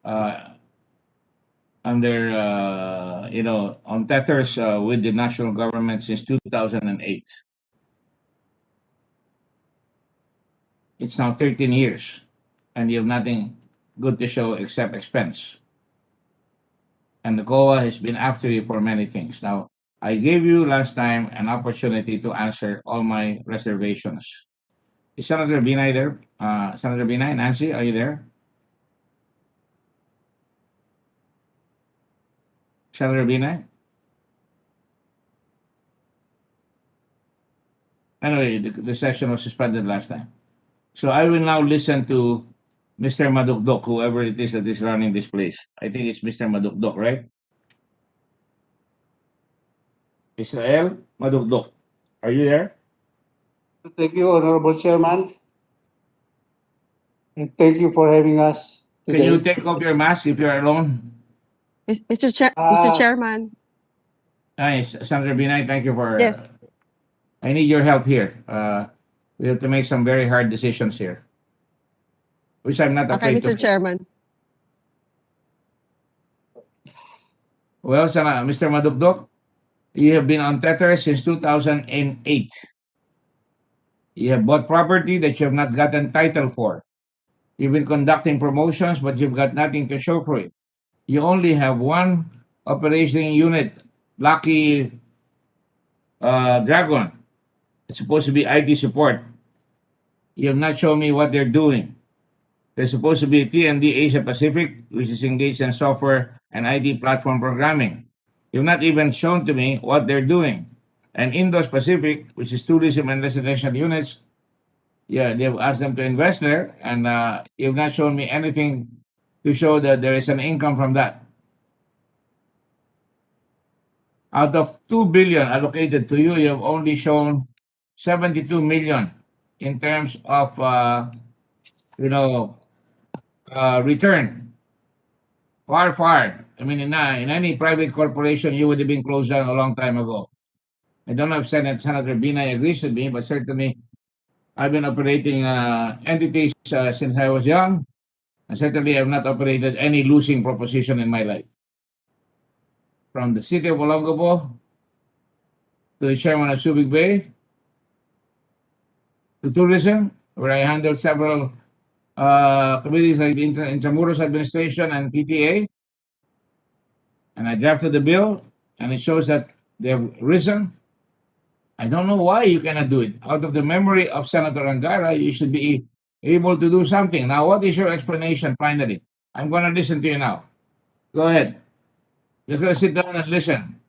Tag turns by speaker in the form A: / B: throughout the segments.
A: under on tethers with the national government since 2008. It's now 13 years, and you have nothing good to show except expense. And the COA has been after you for many things. Now, I gave you last time an opportunity to answer all my reservations. Is Senator Binay there? Senator Binay, Nancy, are you there? Senator Binay? Anyway, the session was suspended last time. So I will now listen to Mr. Madukdok, whoever it is that is running this place. I think it's Mr. Madukdok, right? Israel Madukdok, are you there?
B: Thank you, Honorable Chairman. And thank you for having us
A: Can
B: today.
A: you take off your mask if you're alone?
C: Mr. Chairman.
A: Nice. Senator Binay, thank you for...
C: Yes.
A: I need your help here. We have to make some very hard decisions here, which I'm not
C: Okay,
A: afraid to
C: Mr.
A: make.
C: Chairman.
A: Well, Mr. Madukdok, you have been on Tether since 2008. You have bought property that you have not gotten title for. You've been conducting promotions, but you've got nothing to show for it. You only have one operating unit, Lucky Dragon. It's supposed to be IT support. You have not shown me what they're doing. There's supposed to be T&D Asia Pacific, which is engaged in software and IT platform programming. You've not even shown to me what they're doing. And Indo-Pacific, which is tourism and residential units, yeah, they've asked them to invest there, and you've not shown me anything to show that there is an income from that. Out of 2 billion allocated to you, you have only shown 72 million in terms of, return. Far. I mean, in any private corporation, you would have been closed down a long time ago. I don't know if Senator Binay agrees with me, but certainly I've been operating entities since I was young, and certainly I've not operated any losing proposition in my life. From the city of Olongapo to the chairman of Subic Bay to tourism, where I handled several committees like the Intramuros Administration and PTA, and I drafted the bill, and it shows that they have risen. I don't know why you cannot do it. Out of the memory of Senator Angara, you should be able to do something. Now, what is your explanation finally? I'm going to listen to you now. Go ahead. You're going to sit down and listen.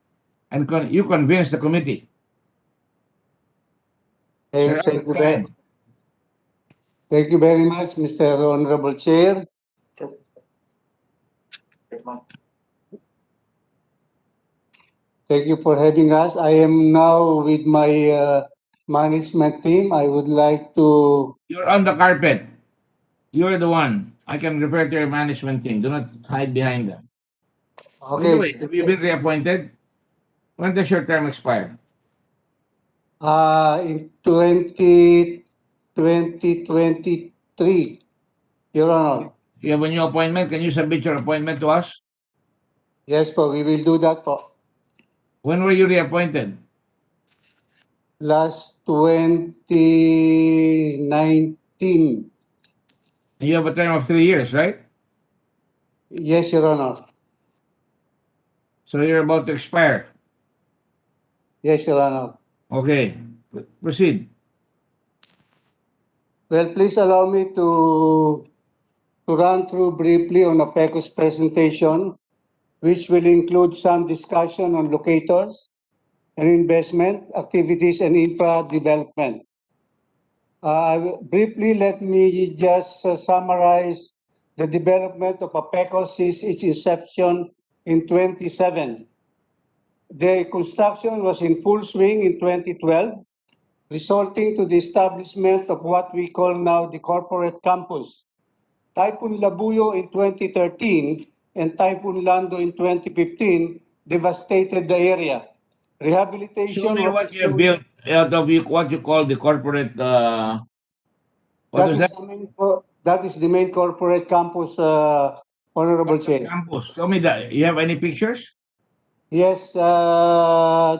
A: And you convince the committee. Sir,
B: Thank you very much, Mr. Honorable Chair. Thank you for having us. I am now with my management team. I would like to...
A: You're on the carpet. You're the one. I can refer to your management team. Do not hide behind them.
B: Okay.
A: By the way, have you been reappointed? When does your term expire?
B: In 2023, Your Honor.
A: You have a new appointment. Can you submit your appointment to us?
B: Yes po, we will do that po.
A: When were you reappointed?
B: Last 2019.
A: And you have a term of 3 years, right?
B: Yes, Your Honor.
A: So you're about to expire.
B: Yes, Your Honor.
A: Okay. Proceed.
B: Well, please allow me to run through briefly on APECO's presentation, which will include some discussion on locators and investment activities and infra development. Briefly, let me just summarize the development of APECO since its inception in 2007. The construction was in full swing in 2012, resulting to the establishment of what we call now the corporate campus. Typhoon Labuyo in 2013 and Typhoon Lando in 2015 devastated the area. Rehabilitation...
A: Show me what you have built out of what you call the corporate...
B: That is the main corporate campus, Honorable Chair.
A: Campus. Show me that. You have any pictures?
B: Yes,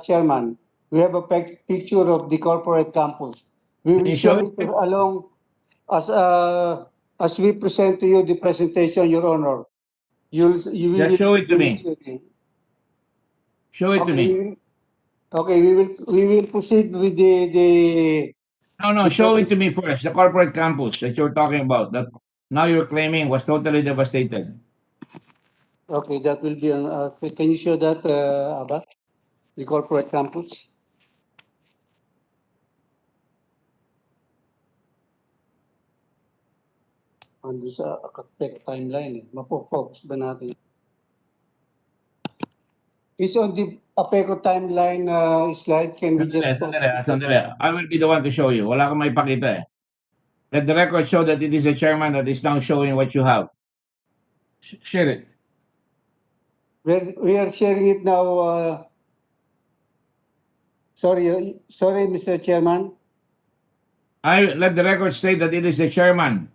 B: Chairman. We have a picture of the corporate campus. We
A: Can
B: will
A: you show
B: show it along as we present to you the presentation, Your Honor.
A: Just show it to me. Show it to
B: Okay,
A: me.
B: okay, we will proceed with the
A: No, show it to me first. The corporate campus that you're talking about. That now you're claiming was totally devastated.
B: okay, that will be on, can you show that, Abba? The corporate campus? Ando sa timeline eh. Mapo-focus ba natin? It's on the APECO timeline slide. Can we just
A: Sandali. I will be the one to show you. Wala kang maipakita eh. Let the record show that it is the chairman that is now showing what you have. Share it.
B: We are sharing it now. Sorry, Mr. Chairman.
A: I let the record state that it is the chairman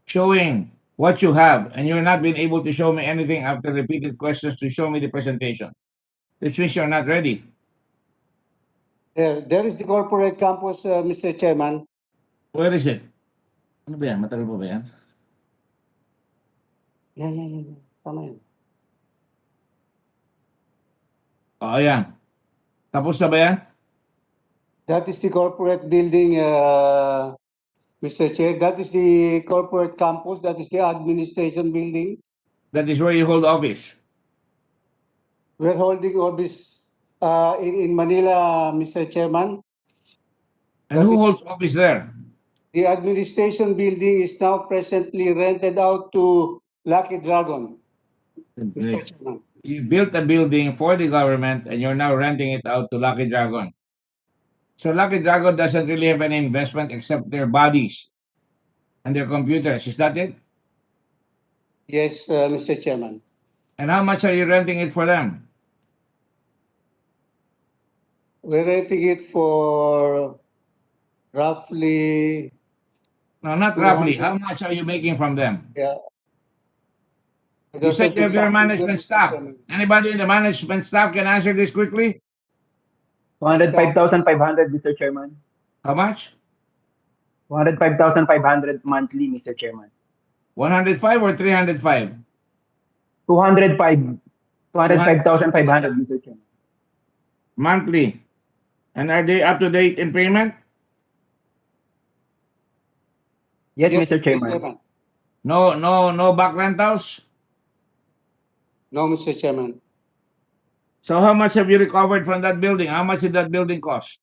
A: showing what you have, and you're not being able to show me anything after repeated questions to show me the presentation, which means you're not ready.
B: There is the corporate campus, Mr. Chairman.
A: Where is it? Ano ba yan? Matagal pa ba yan?
B: Yan. Tama yan.
A: Oo, yan. Tapos na ba yan?
B: That is the corporate building, Mr. Chair. That is the corporate campus. That is the administration building.
A: That is where you hold office.
B: We're holding office in Manila, Mr. Chairman.
A: And who holds office there?
B: The administration building is now presently rented out to Lucky Dragon, Mr. Chairman.
A: You built a building for the government and you're now renting it out to Lucky Dragon. So Lucky Dragon doesn't really have any investment except their bodies and their computers. Is that it?
B: Yes, Mr. Chairman.
A: And how much are you renting it for them?
B: We're renting it for roughly,
A: No, not roughly. How much are you making from them?
B: yeah.
A: You said you have your management staff. Anybody in the management staff can answer this quickly?
D: 205,500, Mr. Chairman.
A: How much?
D: 205,500 monthly, Mr. Chairman.
A: 105 or 305?
D: 205, 205,500, Mr. Chairman.
A: Monthly. And are they up to date in payment?
D: Yes, Mr. Chairman.
A: No back rentals?
B: No, Mr. Chairman.
A: So how much have you recovered from that building? How much did that building cost?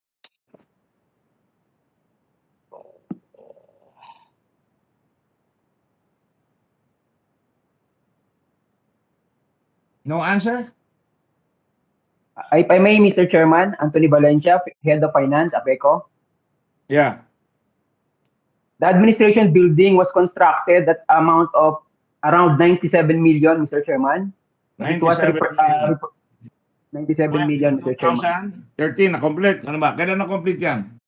A: No answer?
D: If I may, Mr. Chairman, Anthony Valencia, Head of Finance, APECO.
A: Yeah.
D: The administration building was constructed at amount of around 97 million, Mr. Chairman. It was 97 million, Mr. Chairman.
A: 2013 na complete. Ano ba? Kailan na complete yan?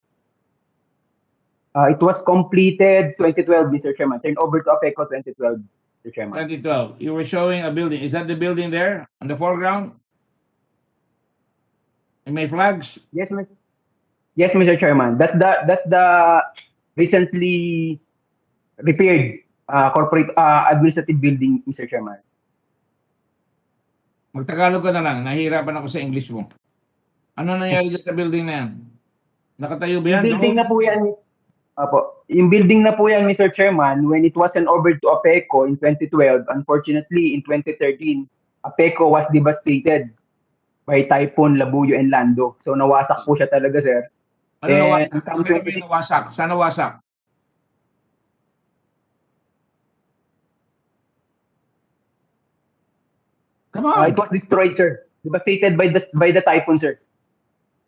D: It was completed 2012, Mr. Chairman. Turned over to APECO 2012, Mr. Chairman.
A: 2012. You were showing a building. Is that the building there on the foreground? And may flags?
D: Yes, Mr. Chairman. That's the recently repaired corporate administrative building, Mr. Chairman.
A: Magtagalog ka na lang. Nahihirapan ako sa English mo. Ano nangyari dyan sa building na yan? Nakatayo ba yan?
D: Yung building na po yan, yung building na po yan, Mr. Chairman, when it was turned over to APECO in 2012, unfortunately, in 2013, APECO was devastated by Typhoon Labuyo and Lando. So nawasak po siya talaga, sir.
A: Ano nawasak? Saan nawasak? Come on.
D: It was destroyed, sir. Devastated by the typhoon, sir.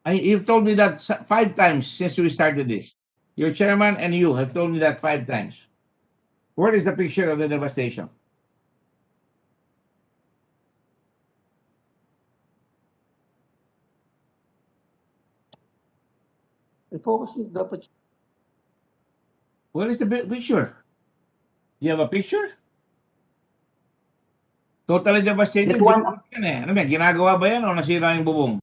A: You've told me that 5 times since we started this. Your chairman and you have told me that 5 times. Where is the picture of the devastation? Where is the picture? Do you have a picture? Totally devastated.
D: Just one,
A: Yan eh. Ano ba, ginagawa ba yan o nasira yung bubong?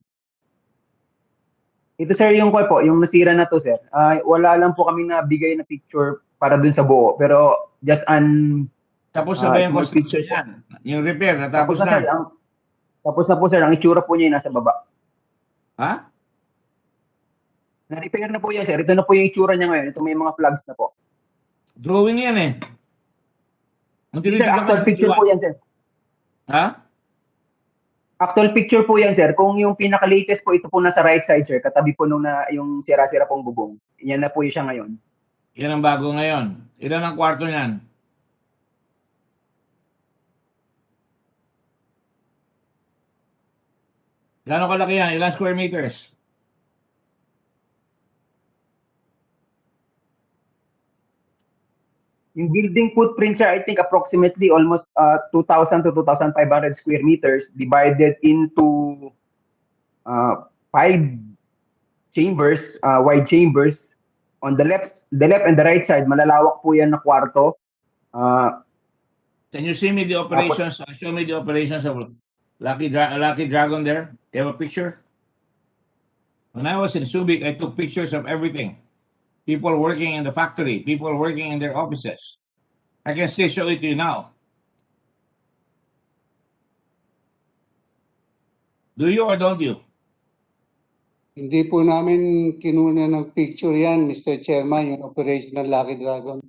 D: ito sir yung call po, yung nasira na to sir. Wala lang po kami nabigay na picture para dun sa buo. Pero just an
A: Tapos na ba yung
D: small
A: construction
D: picture po.
A: yan? Yung repair,
D: Tapos
A: natapos
D: na sir,
A: na.
D: tapos na po sir, ang itsura po niya yung nasa baba.
A: Ha?
D: Na-repair na po yan sir. Ito na po yung itsura niya ngayon. Ito may mga flags na po.
A: Drawing yan eh. Ang
D: Hindi sir,
A: tinitignan
D: actual
A: kasi
D: picture
A: diwa.
D: po yan sir.
A: Ha?
D: Actual picture po yan sir. Kung yung pinaka-latest po, ito po nasa right side sir. Katabi po nung yung sira-sira pong bubong. Yan na po siya ngayon.
A: Yan ang bago ngayon. Ilan ang kwarto niyan? Gano'ng kalaki yan? Ilang square meters?
D: Yung building footprint sir, I think approximately almost 2,000 to 2,500 square meters divided into 5 chambers, wide chambers. On the left and the right side, malalawak po yan na kwarto.
A: Can you see me the operations? Show me the operations of Lucky Dragon there. You have a picture? When I was in Subic, I took pictures of everything. People working in the factory, people working in their offices. I can still show it to you now. Do you or don't you?
B: Hindi po namin kinuna ng picture yan, Mr. Chairman, yung operation ng Lucky Dragon.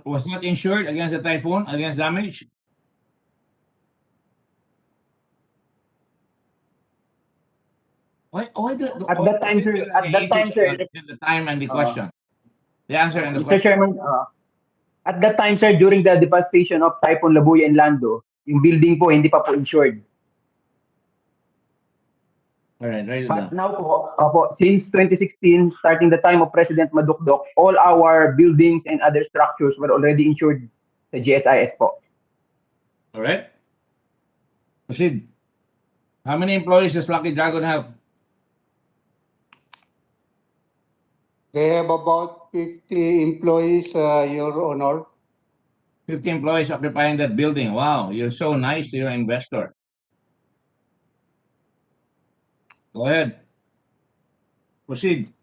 A: Was not insured against the typhoon, against damage? Why
D: At that time, sir,
A: the time and the question. The answer and the
D: Mr.
A: question.
D: Chairman, at that time, sir, during the devastation of Typhoon Labuya and Lando, yung building po hindi pa po insured.
A: All right, write it
D: But
A: down.
D: now po, since 2016, starting the time of President Madukdok, all our buildings and other structures were already insured sa GSIS po.
A: All right. Proceed. How many employees does Lucky Dragon have?
B: They have about 50 employees, Your Honor.
A: 50 employees occupying that building. Wow, you're so nice to your investor. Go ahead. Proceed.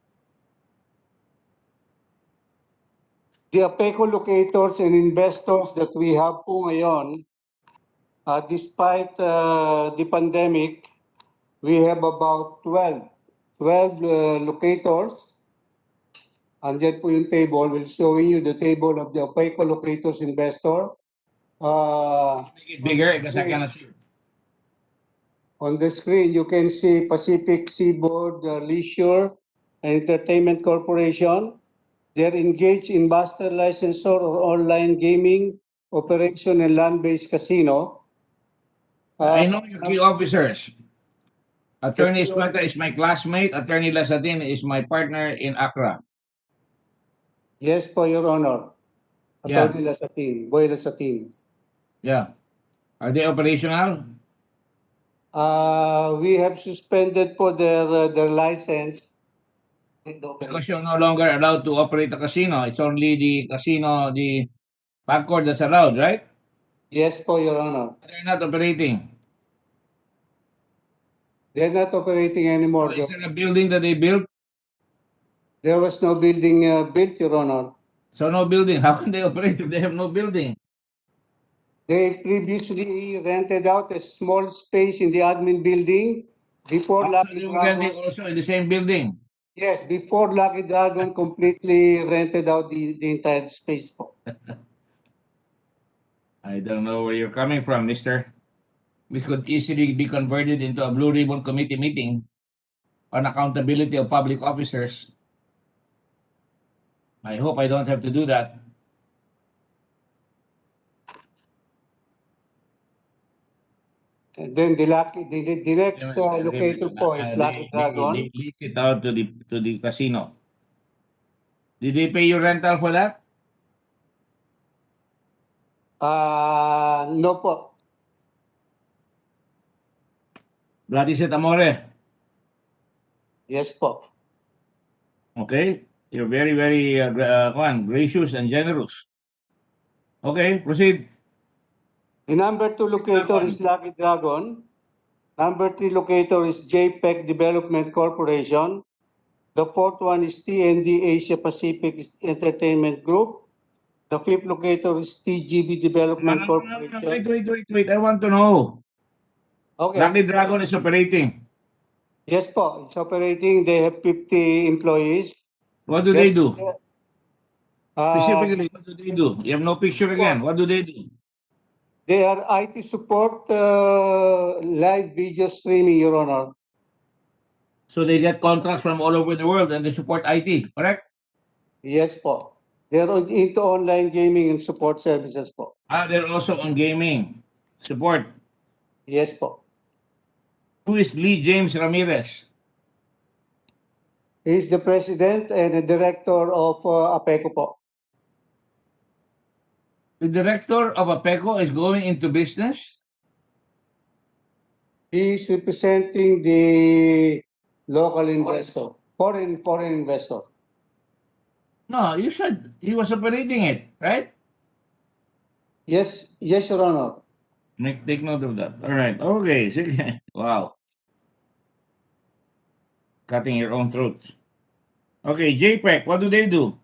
B: The APECO locators and investors that we have po ngayon, despite the pandemic, we have about 12 locators. Andyan po yung table. We'll show you the table of the APECO locators investor.
A: Make it bigger because I cannot see.
B: On the screen, you can see Pacific Seaboard Leisure and Entertainment Corporation. They're engaged in master licensor or online gaming operation and land-based casino.
A: I know your key officers. Attorney Escueta is my classmate. Attorney Lasadin is my partner in Accra.
B: Yes po, Your Honor.
A: Yeah.
B: Attorney Lasatin, Boy Lasatin.
A: Yeah. Are they operational?
B: We have suspended po their license.
A: Because you're no longer allowed to operate a casino. It's only the casino, the Pagcor that's allowed, right?
B: Yes po, Your Honor.
A: They're not operating.
B: They're not operating anymore.
A: Is there a building that they built?
B: There was no building built, Your Honor.
A: So no building. How can they operate if they have no building?
B: They previously rented out a small space in the admin building before
A: So
B: Lucky
A: they were renting
B: Dragon.
A: also in the same building.
B: Yes, before Lucky Dragon completely rented out the entire space po.
A: I don't know where you're coming from, mister. This could easily be converted into a Blue Ribbon Committee meeting on accountability of public officers. I hope I don't have to do that.
B: And then the next locator po is Lucky Dragon.
A: They lease it out to the casino. Did they pay you rental for that?
B: No po.
A: Gratis et amore.
B: Yes po.
A: Okay? You're very, very gracious and generous. Okay, proceed.
B: The number 2 locator is Lucky Dragon. Number 3 locator is JPEG Development Corporation. The fourth one is TND Asia Pacific Entertainment Group. The fifth locator is TGB Development
A: No.
B: Corporation.
A: Wait. I want to know.
B: Okay.
A: Lucky Dragon is operating.
B: Yes po, it's operating. They have 50 employees.
A: What do they do?
B: Uh,
A: Specifically, what do they do? You have no picture again. What do they do?
B: they are IT support, live video streaming, Your Honor.
A: So they get contracts from all over the world and they support IT, correct?
B: Yes po. They are into online gaming and support services po.
A: They're also on gaming support.
B: Yes po.
A: Who is Lee James Ramirez?
B: He is the president and the director of APECO po.
A: The director of APECO is going into business?
B: He is representing the local investor, foreign investor.
A: No, you said he was operating it, right?
B: Yes, Your Honor.
A: Take note of that. All right. Okay. Sige. Wow. Cutting your own throat. Okay, JPEG, what do they do?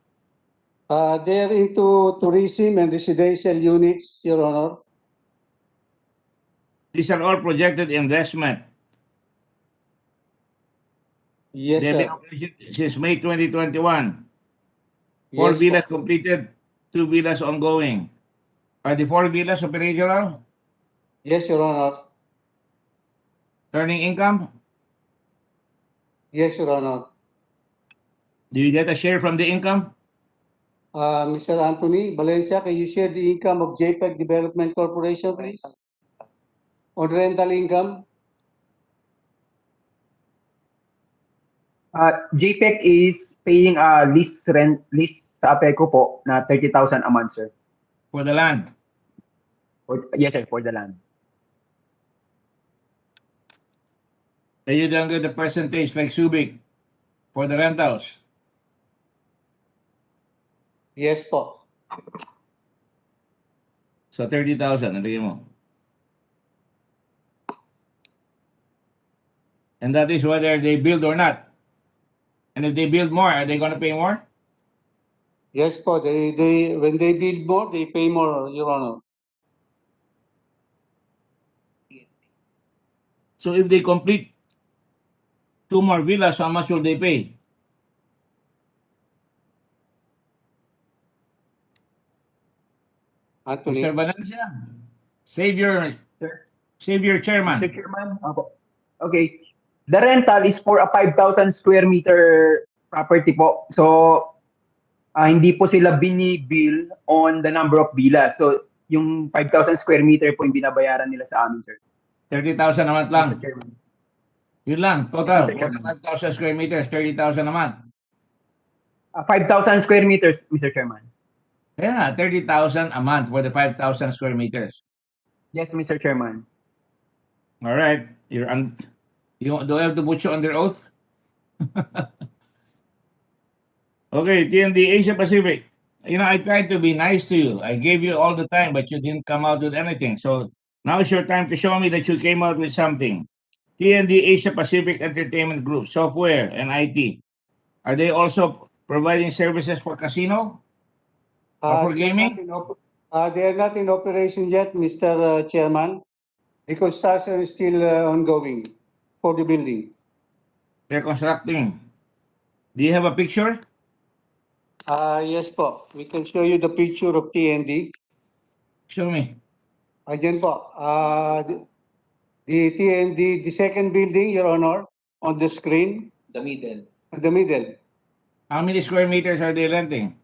B: They are into tourism and residential units, Your Honor.
A: These are all projected investment.
B: Yes,
A: They've been
B: sir.
A: operating since May 2021. 4
B: Yes,
A: villas
B: po.
A: completed, 2 villas ongoing. Are the 4 villas operational?
B: Yes, Your Honor.
A: Earning income?
B: Yes, Your Honor.
A: Do you get a share from the income?
B: Mr. Anthony Valencia, can you share the income of JPEG Development Corporation, please? On rental income?
D: JPEG is paying a lease sa APECO po na 30,000 a month, sir.
A: For the land?
D: Yes, sir, for the land.
A: And you don't get the percentage like Subic for the rentals?
B: Yes po.
A: So 30,000, nalagay mo. And that is whether they build or not. And if they build more, are they going to pay more?
B: Yes po. They when they build more, they pay more, Your Honor.
A: So if they complete 2 more villas, how much will they pay?
B: Anthony.
A: Mr. Valencia, save your chairman.
D: Mr. Chairman, okay. The rental is for a 5,000 square meter property po. So, hindi po sila binibill on the number of villas. So, yung 5,000 square meter po yung binabayaran nila sa amin, sir.
A: 30,000 a month lang.
D: Mr. Chairman.
A: Yun lang, total.
D: Mr. Chairman.
A: 5,000 square meters, 30,000 a month.
D: 5,000 square meters, Mr. Chairman.
A: Yeah, 30,000 a month for the 5,000 square meters.
D: Yes, Mr. Chairman.
A: All right. Do I have to put you under oath? Okay, TND Asia Pacific. You know, I tried to be nice to you. I gave you all the time, but you didn't come out with anything. So now it's your time to show me that you came out with something. TND Asia Pacific Entertainment Group, software and IT. Are they also providing services for casino or for gaming?
B: They are not in operation yet, Mr. Chairman. The construction is still ongoing for the building.
A: They're constructing. Do you have a picture?
B: Yes po. We can show you the picture of TND.
A: Show me.
B: Again po. The TND, the second building, Your Honor, on the screen.
E: The middle.
B: The middle.
A: How many square meters are they renting?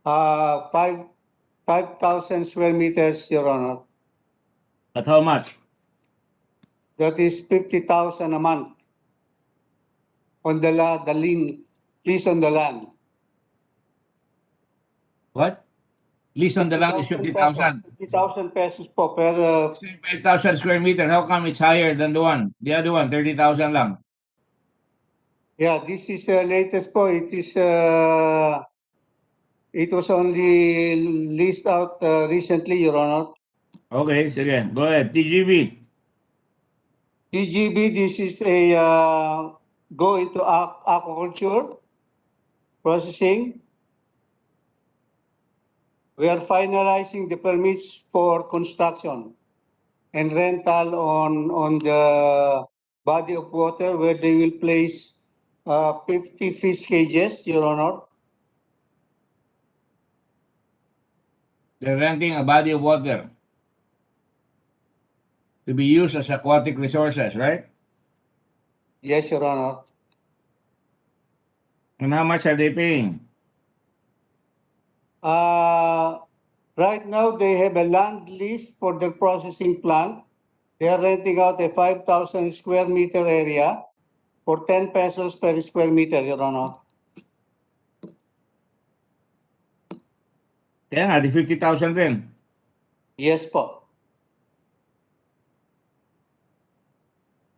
B: 5,000 square meters, Your Honor.
A: At how much?
B: That is 50,000 a month. On the lease on the land.
A: What? Lease on the land is 50,000.
B: 50,000 pesos po per
A: 5,000 square meter. How come it's higher than the other one, 30,000 lang?
B: Yeah, this is the latest po. It was only leased out recently, Your Honor.
A: Okay, sige. Go ahead. TGV.
B: TGB, this is a go into aquaculture processing. We are finalizing the permits for construction and rental on the body of water where they will place 50 fish cages, Your Honor.
A: They're renting a body of water to be used as aquatic resources, right?
B: Yes, Your Honor.
A: And how much are they paying?
B: Right now, they have a land lease for the processing plant. They are renting out a 5,000 square meter area for 10 pesos per square meter, Your Honor.
A: Kaya nga, di 50,000 rin.
B: Yes po.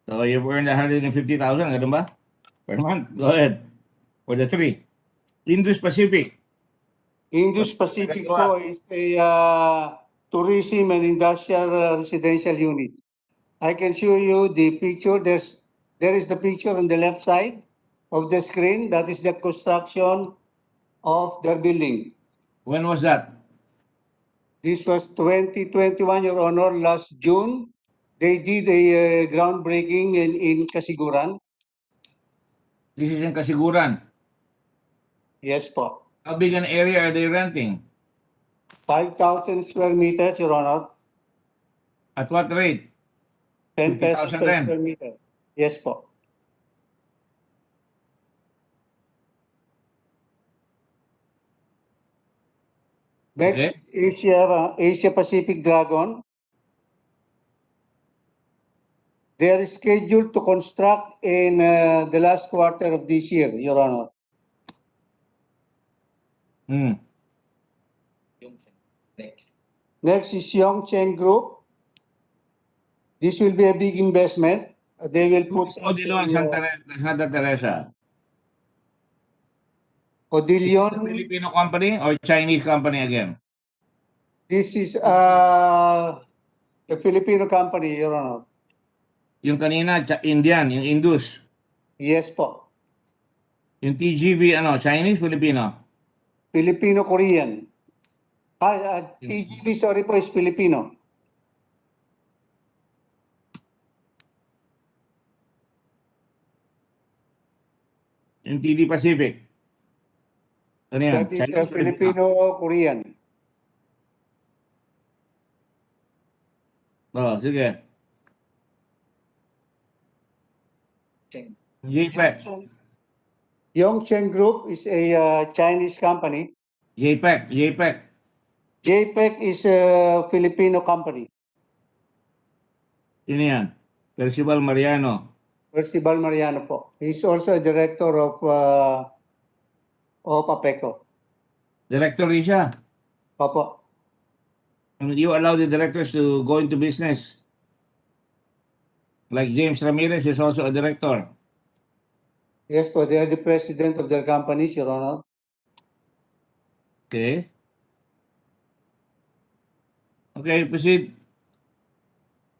A: So you've earned 150,000, ganun ba? Per month. Go ahead. For the three. Indus Pacific.
B: Indus Pacific po is a tourism and industrial residential unit. I can show you the picture. There is the picture on the left side of the screen. That is the construction of their building.
A: When was that?
B: This was 2021, Your Honor, last June. They did a groundbreaking in Kasiguran.
A: This is in Kasiguran.
B: Yes po.
A: How big an area are they renting?
B: 5,000 square meters, Your Honor.
A: At what rate?
B: 10 pesos
A: 50,000
B: per
A: rin.
B: square meter. Yes po. Next is Asia Pacific Dragon. They are scheduled to construct in the last quarter of this year, Your Honor.
A: Hmm.
B: Next is Yongcheng Group. This will be a big investment. They will
A: Who is
B: put
A: Odilon Santa Teresa? Is it a
B: Odilion.
A: Filipino company or Chinese company again?
B: This is a Filipino company, Your Honor.
A: Yung kanina, Indian, yung Indus.
B: Yes po.
A: Yung TGV, Chinese, Filipino?
B: Filipino-Korean. TGB, sorry po, is Filipino.
A: Yung TD Pacific? Ano yan?
B: That is
A: Chinese, Filipino?
B: Filipino-Korean.
A: Oh, sige. JPEG.
B: Yongcheng Group is a Chinese company.
A: JPEG.
B: JPEG is a Filipino company.
A: Sino yan? Percival Mariano.
B: Percival Mariano po. He's also a director of APECO.
A: Director rin siya.
B: Opo.
A: And you allow the directors to go into business. Like James Ramirez is also a director.
B: Yes po, they are the president of their companies, Your Honor.
A: Okay. Okay, proceed.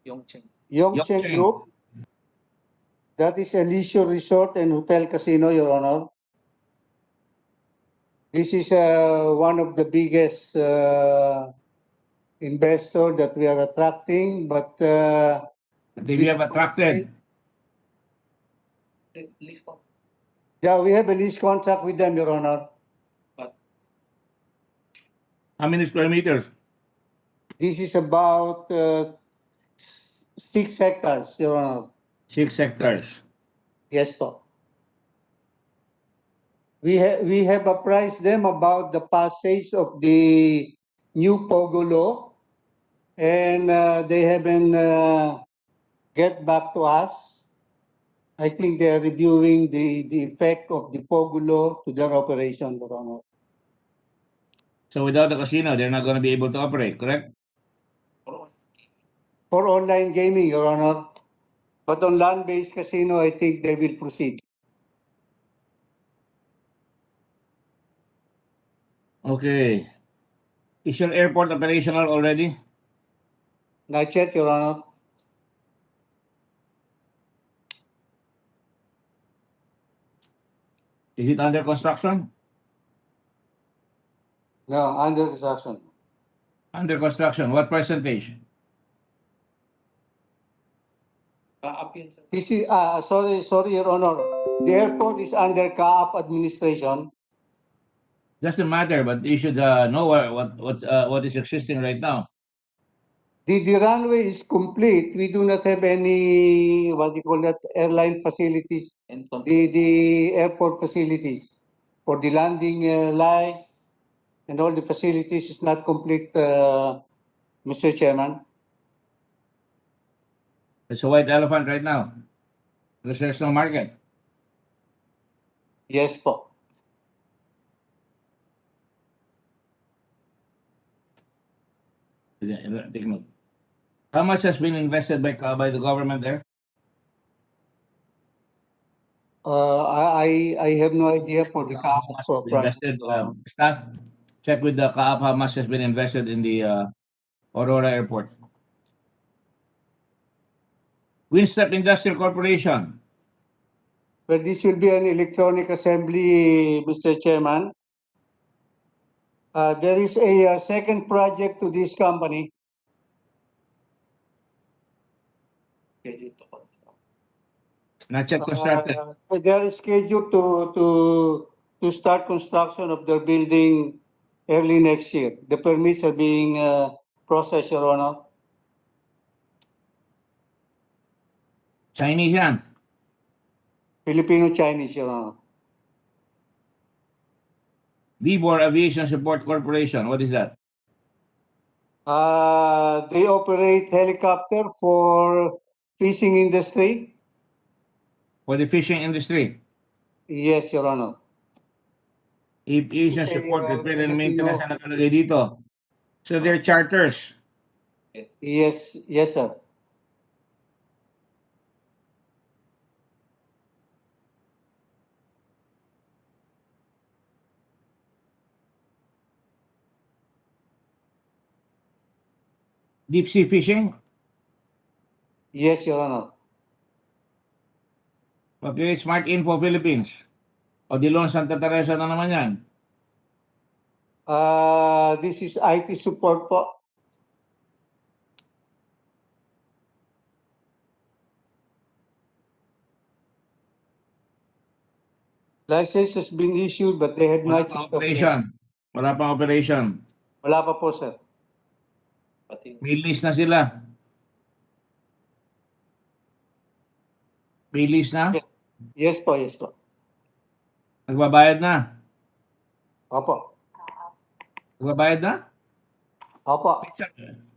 B: Yongcheng Group. That is a leisure resort and hotel casino, Your Honor. This is one of the biggest investor that we are attracting, but
A: We have attracted.
B: yeah, we have a lease contract with them, Your Honor.
A: How many square meters?
B: This is about 6 hectares, Your Honor.
A: 6 hectares.
B: Yes po. We have apprised them about the passage of the new POGO law, and they haven't get back to us. I think they are reviewing the effect of the POGO law to their operation, Your Honor.
A: So without the casino, they're not going to be able to operate, correct?
B: For online gaming, Your Honor. But on land-based casino, I think they will proceed.
A: Okay. Is your airport operational already?
B: Not yet, Your Honor.
A: Is it under construction?
B: No, under construction.
A: Under construction. What percentage?
B: This is, sorry, Your Honor. The airport is under CAAP administration.
A: Doesn't matter, but you should know what is existing right now.
B: The runway is complete. We do not have any, what do you call that, airline facilities, the airport facilities for the landing lights and all the facilities is not complete, Mr. Chairman.
A: It's a white elephant right now. Because there's no market.
B: Yes po.
A: Take note. How much has been invested by the government there?
B: I have no idea for the
A: How
B: CAAP
A: much has been
B: project.
A: invested? Staff, check with the CAAP how much has been invested in the Aurora Airport. Winstep Industrial Corporation.
B: But this will be an electronic assembly, Mr. Chairman. There is a second project to this company.
A: Not yet constructed.
B: They are scheduled to start construction of their building early next year. The permits are being processed, Your Honor.
A: Chinese yan.
B: Filipino-Chinese, Your Honor.
A: Vibor Aviation Support Corporation. What is that?
B: They operate helicopter for fishing industry.
A: For the fishing industry.
B: Yes, Your Honor.
A: Aviation
B: Okay,
A: support, repair and
B: Filipino.
A: maintenance ang nakalagay dito. So they're charters.
B: Yes, yes, sir.
A: Deep sea fishing.
B: Yes, Your Honor.
A: Okay, Smart Info Philippines. O Dilon Santa Teresa na naman yan.
B: This is IT support po. License has been issued but they had
A: Wala
B: not
A: pang
B: yet operated.
A: operation. Wala pang operation.
B: Wala pa po, sir.
A: May lease na sila. May lease na?
B: Yes po, yes po.
A: Nagbabayad na?
B: Opo.
A: Nagbabayad na?
B: Opo.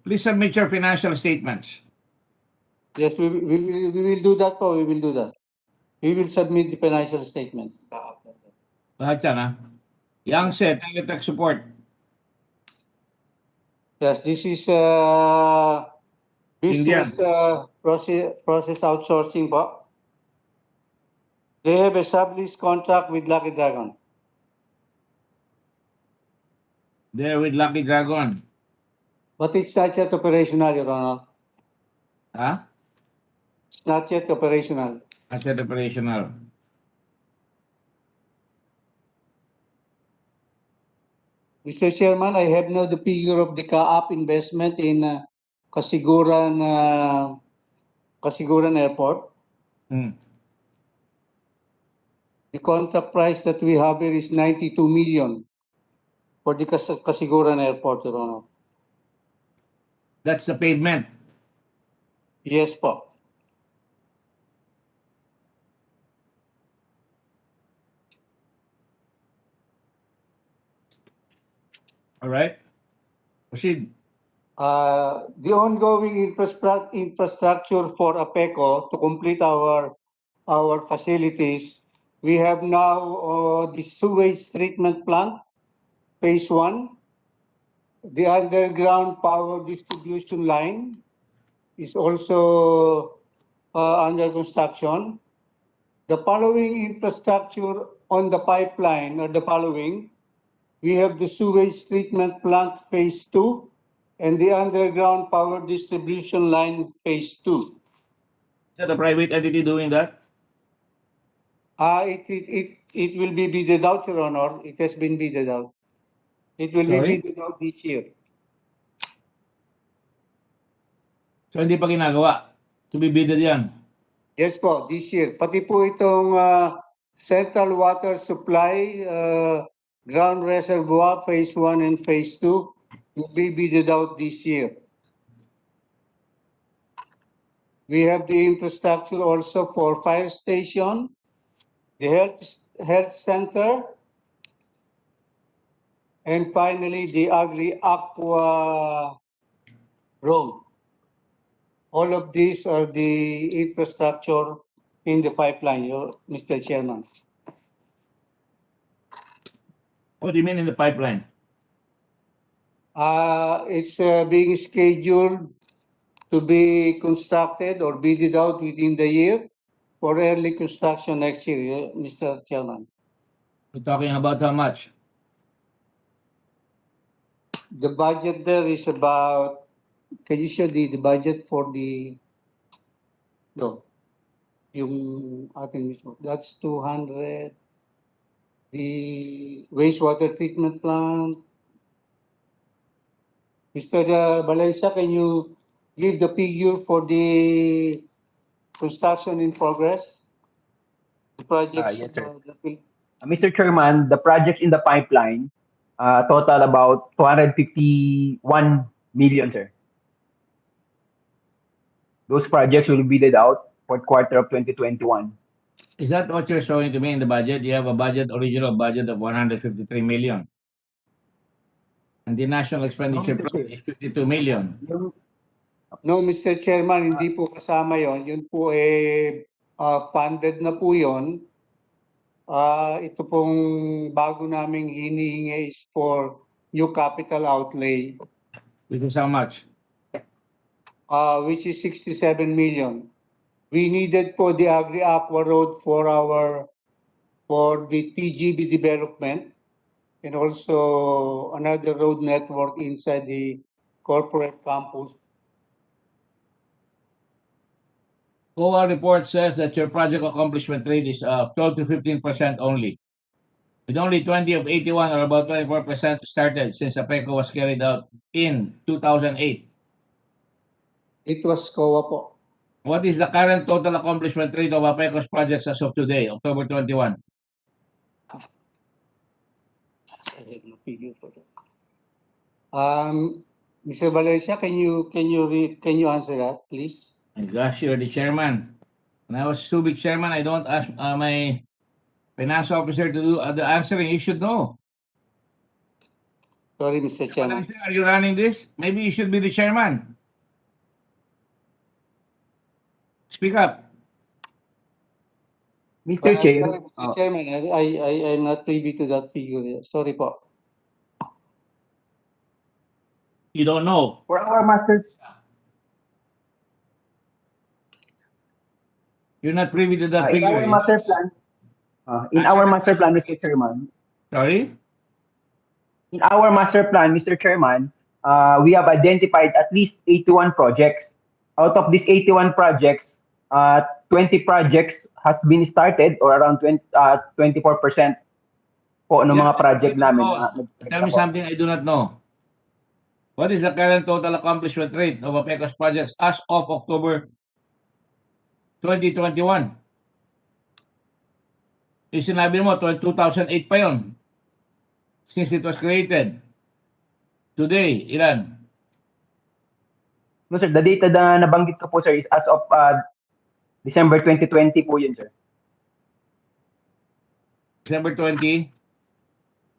A: Please submit your financial statements.
B: Yes, we will do that po. We will do that. We will submit the financial statement.
A: Lahat yan, ha? Yangtze, Teletech Support.
B: Yes, this is business
A: Indian.
B: process outsourcing po. They have established contract with Lucky Dragon.
A: There with Lucky Dragon.
B: But it's not yet operational, Your Honor.
A: Ha?
B: It's not yet operational.
A: Not yet operational.
B: Mr. Chairman, I have now the figure of the CAAP investment in Kasiguran Airport. The contract price that we have here is 92 million for the Kasiguran Airport, Your Honor.
A: That's the pavement.
B: Yes po.
A: All right? Proceed.
B: The ongoing infrastructure for APECO to complete our facilities, we have now the sewage treatment plant, phase 1. The underground power distribution line is also under construction. The following infrastructure on the pipeline are the following. We have the sewage treatment plant phase 2 and the underground power distribution line phase 2.
A: Is that a private entity doing that?
B: It will be bidded out, Your Honor. It has been bidded out. It will
A: Sorry?
B: be bidded out this year.
A: So hindi pa ginagawa. To be bidded yan.
B: Yes po, this year. Pati po itong central water supply, ground reservoir phase 1 and phase 2 will be bidded out this year. We have the infrastructure also for fire station, the health center, and finally the Agri Aqua Road. All of these are the infrastructure in the pipeline, Mr. Chairman.
A: What do you mean in the pipeline?
B: It's being scheduled to be constructed or bidded out within the year for early construction next year, Mr. Chairman.
A: We're talking about how much?
B: The budget there is about, can you show the budget for the, no, yung ating mismo, that's 200, the wastewater treatment plant. Mr. Balaysa, can you give the figure for the construction in progress? The projects.
D: Yes, sir. Mr. Chairman, the projects in the pipeline total about 251 million, sir. Those projects will be bid out fourth quarter of 2021.
A: Is that what you're showing to me in the budget? You have a budget, original budget of 153 million. And the national expenditure
D: Mr.
A: plan
D: Chair.
A: is 52 million.
B: No, Mr. Chairman, hindi po kasama yon. Yun po funded na po yon. Ito pong bago naming hinihingi is for new capital outlay,
A: Which is how much?
B: which is 67 million. We needed po the Agri Aqua Road for the TGB development and also another road network inside the corporate campus.
A: COA report says that your project accomplishment rate is 12 to 15% only. With only 20 of 81 or about 24% started since APECO was carried out in 2008.
B: It was COA po.
A: What is the current total accomplishment rate of APECO's projects as of today, October 21?
B: Mr. Valencia, can you answer that, please?
A: My gosh, you're the chairman. When I was Subic chairman, I don't ask my finance officer to do the answering. You should know.
B: Sorry, Mr. Chairman.
A: Are you running this? Maybe you should be the chairman. Speak up.
D: Mr. Chair,
B: Sorry, Mr. Chairman, I'm not privy to that figure. Sorry po.
A: You don't know.
D: for our master,
A: You're not privy to that
D: in
A: figure.
D: our master plan, Mr. Chairman,
A: Sorry?
D: in our master plan, Mr. Chairman, we have identified at least 81 projects. Out of these 81 projects, 20 projects has been started or around 24% po ng mga project namin.
A: Tell me something I do not know. What is the current total accomplishment rate of APECO's projects as of October 2021? Yung sinabi mo, 2008 pa yon. Since it was created. Today, ilan?
D: No, sir, the data na nabanggit ko po, sir, is as of December 2020 po yun, sir.
A: December 20?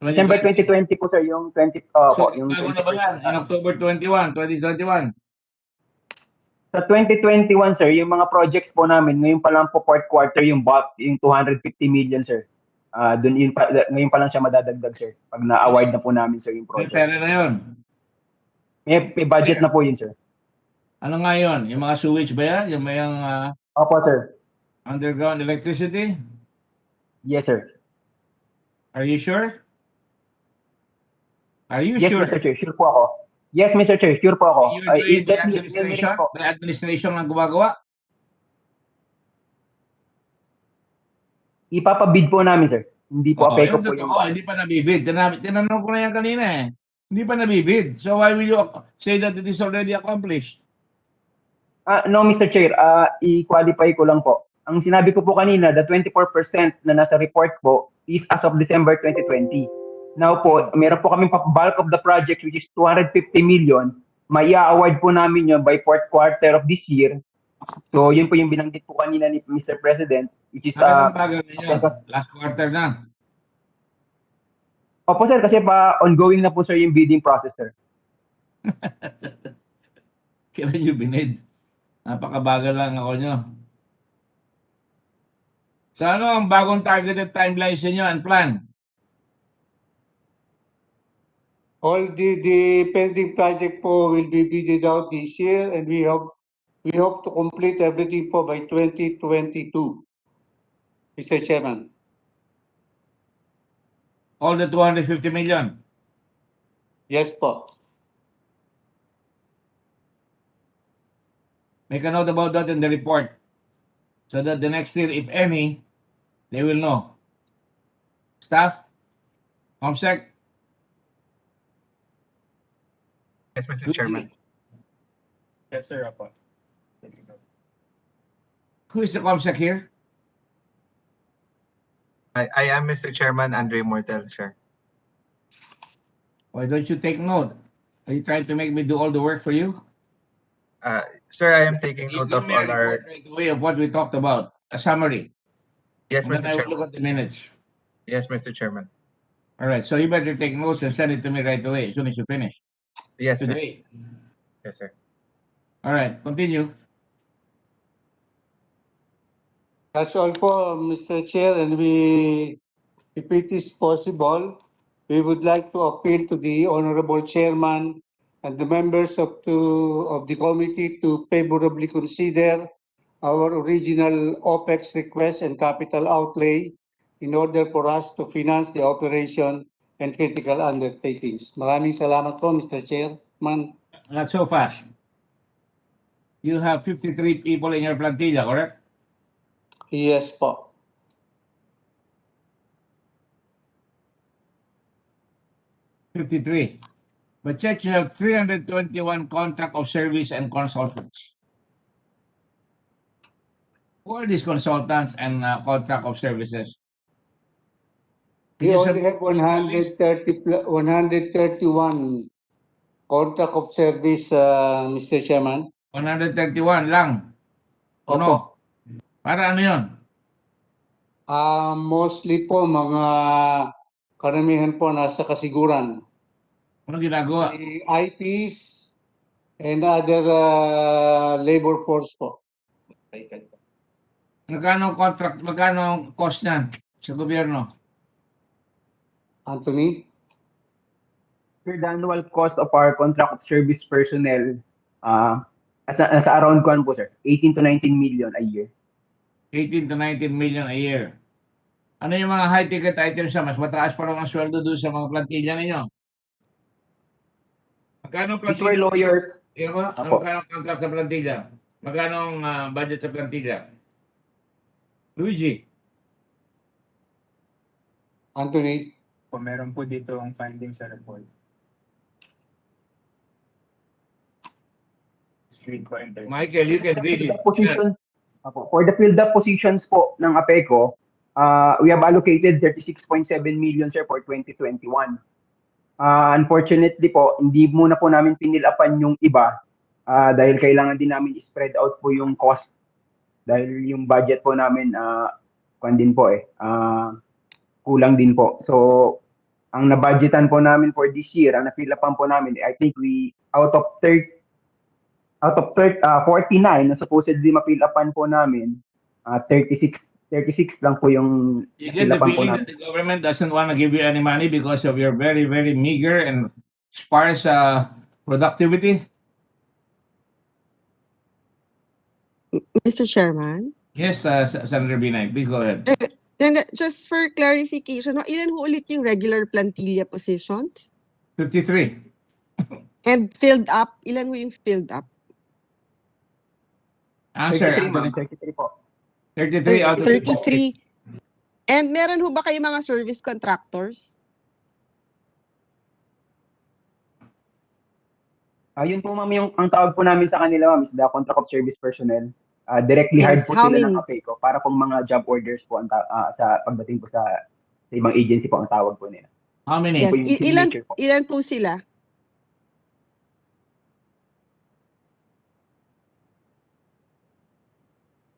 D: December 2020 po, sir, yung 20,
A: So,
D: yung
A: bago na ba yan? In October 21, 2021?
D: Sa 2021, sir, yung mga projects po namin, ngayon pa lang po fourth quarter yung bulk, yung 250 million, sir. Ngayon pa lang siya madadagdag, sir. Pag na-award na po namin, sir, yung
A: May
D: project.
A: pera na yun.
D: May budget na po yun, sir.
A: Ano nga yun? Yung mga sewage ba yan? Yung may
D: Opo, sir.
A: underground electricity?
D: Yes, sir.
A: Are you sure? Are you
D: Yes,
A: sure?
D: Mr. Chair, sure po ako. Yes, Mr. Chair, sure po ako.
A: You're doing the
D: Let me
A: administration?
D: po.
A: The administration ang gumagawa?
D: Ipapabid po namin, sir. Hindi po apeko
A: Yung
D: po yung
A: totoo, hindi pa nabibid. Tinanong ko na yan kanina eh. Hindi pa nabibid. So why will you say that it is already accomplished?
D: No, Mr. Chair, i-qualify ko lang po. Ang sinabi ko po kanina, the 24% na nasa report po is as of December 2020. Now po, meron po kaming bulk of the project which is 250 million. Mai-award po namin yun by fourth quarter of this year. So, yun po yung binanggit po kanina ni Mr. President, which is
A: Bakit ang bagal ninyo? Last quarter na.
D: Opo sir, kasi pa ongoing na po sir yung bidding process, sir.
A: Kailan nyo binid? Napakabagal lang ako nyo. So ano ang bagong targeted timeline sa inyo and plan?
B: All the pending project po will be bidded out this year, and we hope to complete everything po by 2022, Mr. Chairman.
A: All the 250 million?
B: Yes po.
A: Make a note about that in the report. So that the next year, if any, they will know. Staff? ComSec?
E: Yes, Mr. Chairman. Yes, sir. Apo.
A: Who is the ComSec here?
E: I am Mr. Chairman, Andre Mortel, sir.
A: Why don't you take note? Are you trying to make me do all the work for you?
E: Sir, I am taking
A: Give
E: note of
A: me a
E: all our...
A: report right away of what we talked about. A summary.
E: Yes,
A: And then
E: Mr.
A: I will
E: Chairman.
A: look at the minutes.
E: Yes, Mr. Chairman.
A: All right. So you better take notes and send it to me right away as soon as you finish.
E: Yes, sir.
A: Today.
E: Yes, sir.
A: All right. Continue.
B: That's all po, Mr. Chair, and if it is possible, we would like to appeal to the Honorable Chairman and the members of the committee to favorably consider our original OPEX request and capital outlay in order for us to finance the operation and critical undertakings. Maraming salamat po, Mr. Chairman.
A: Not so fast. You have 53 people in your plantilla, correct?
B: Yes po.
A: $53. But yet you have 321 contract of service and consultants. Who are these consultants and contract of services?
B: We
A: Because
B: only have 131 contract of service, Mr. Chairman.
A: 131 lang. O no?
B: Opo.
A: Para ano yun?
B: Mostly po mga karamihan po nasa kasiguran.
A: Ano ginagawa?
B: The IPs and other labor force po.
A: Magkano ang contract, magkano ang cost niyan sa gobyerno?
B: Anthony?
D: Sir, the annual cost of our contract of service personnel, nasa around po sir, 18 to 19 million a year.
A: 18 to 19 million a year. Ano yung mga high-ticket items na mas mataas pa lang ang sweldo doon sa mga plantilla ninyo? Magkano
D: These were
A: plantilla?
D: lawyers.
A: Magkano ang contract sa plantilla? Magkano ang budget sa plantilla? Luigi?
B: Anthony?
F: Meron po dito ang findings sa report.
A: Michael, you can read it.
D: Positions, for the filled-up positions po ng APECO, we have allocated 36.7 million sir for 2021. Unfortunately po, hindi muna po namin pinilapan yung iba dahil kailangan din namin spread out po yung cost dahil yung budget po namin kulang din po. So, ang na-budgetan po namin for this year, ang na-fill-upan po namin, I think out of 49 na supposedly ma-fill-upan po namin, 36 lang po yung
A: You get the
D: na-fill-upan po
A: feeling
D: namin.
A: that the government doesn't want to give you any money because of your very, very meager and sparse productivity?
C: Mr. Chairman.
A: Yes, Senator Binay, please go ahead.
C: And just for clarification, ilan ho ulit yung regular plantilla positions?
A: 53.
C: And filled up, ilan ho yung filled up?
A: Answer,
D: 33, ma'am.
A: Anthony.
D: 33 po.
A: 33 out of 53.
C: 33. And meron ho ba kayo mga service contractors?
D: Yun po, ma'am, ang tawag po namin sa kanila, ma'am, is the contract of service personnel. Directly hired
C: Yes,
D: po
C: how
D: sila ng
C: many?
D: APECO para pong mga job orders po sa pagdating po sa ibang agency po ang tawag po nila.
A: How many?
C: Yes,
D: po yung signature po.
C: ilan po sila?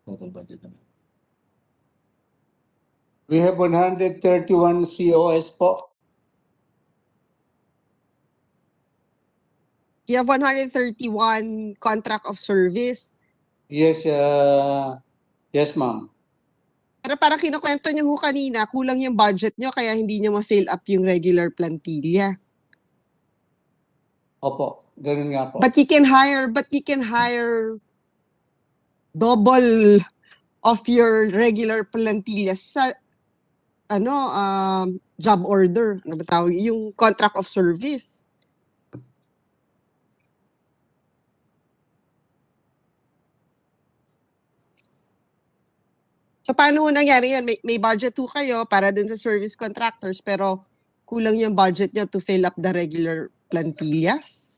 A: Total budget naman.
B: We have 131 COS po.
C: You have 131 contract of service.
B: Yes, yes, ma'am.
C: Pero parang kinukwento niyo ho kanina, kulang yung budget niyo kaya hindi niyo ma-fill up yung regular plantilla.
B: Opo, ganun nga po.
C: But you can hire double of your regular plantilla sa job order. Ano ba tawag? Yung contract of service. So paano ho nangyari yan? May budget ho kayo para dun sa service contractors pero kulang yung budget niyo to fill up the regular plantillas?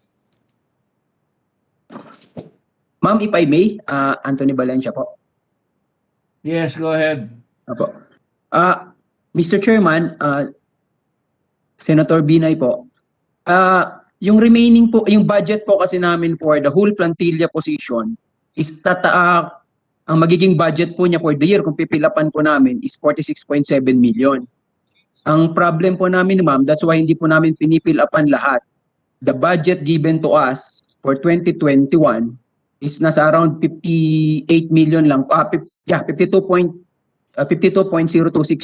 D: Ma'am, if I may, Anthony Valencia po.
A: Yes, go ahead.
D: Apo. Mr. Chairman, Senator Binay po, yung remaining po, yung budget po kasi namin for the whole plantilla position is ang magiging budget po niya for the year kung pipilapan po namin is 46.7 million. Ang problem po namin, ma'am, that's why hindi po namin pinipilapan lahat. The budget given to us for 2021 is nasa around 58 million lang. 52.026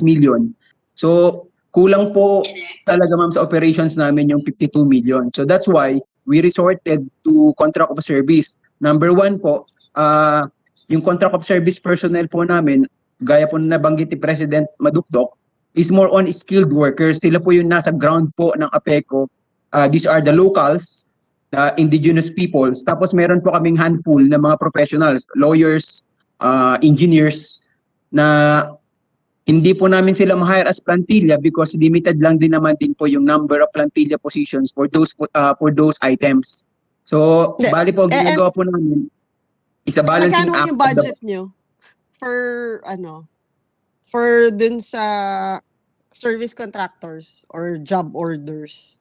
D: million. So, kulang po talaga, ma'am, sa operations namin yung 52 million. So, that's why we resorted to contract of service. Number one po, yung contract of service personnel po namin, gaya po na nabanggit ni President Madukdok, is more on skilled workers. Sila po yung nasa ground po ng APECO. These are the locals, indigenous peoples. Tapos meron po kaming handful na mga professionals, lawyers, engineers, na hindi po namin sila ma-hire as plantilla because limited lang din naman din po yung number of plantilla positions for those items. So, bali po, ginagawa po namin, isa balancing
C: Magkano
D: act
C: yung
D: of the
C: budget nyo for dun sa service contractors or job orders?